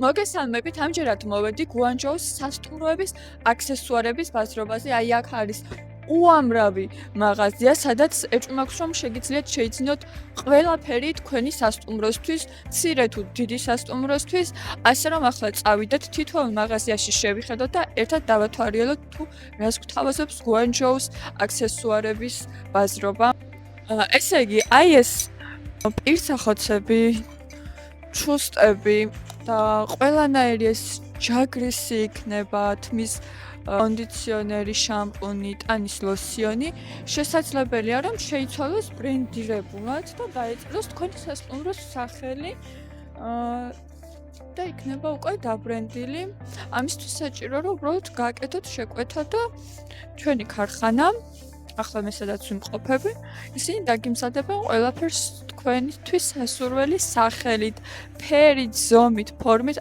მოგესალმებით, ამჯერად მოვედი გუანჯოუს სასტუმროების აქსესუარების ბაზრობაზე. აი აქ არის უამრავი მაღაზია, სადაც ეჭვმაქვს, რომ შეგიძლიათ შეიძინოთ ყველაფერი თქვენი სასტუმროსთვის, მცირე თუ დიდი სასტუმროსთვის, ასე რომ ახლა წავიდეთ თითოეულ მაღაზიაში შევიხედოთ და ერთად დავათვალიეროთ თუ რას გვთავაზობს გუანჯოუს აქსესუარების ბაზრობა. ესე იგი, აი ეს პირსახოცები, ჩუსტები და ყველანაირი ეს ჯაგრისი იქნება, თმის კონდიციონერი, შამპუნი, ტანის ლოსიონი, შესაძლებელია რომ შეიცვალოს ბრენდირებულად და დაეწეროს თქვენი სასტუმროს სახელი და იქნება უკვე დაბრენდილი. ამისთვის საჭირო რომ უბრალოდ გააკეთოთ შეკვეთა და ჩვენი ქარხანა, ახლა მე სადაც ვიმყოფები, ისინი დაგიმზადებენ ყველაფერს თქვენთვის სასურველი სახელით, ფერით, ზომით, ფორმით,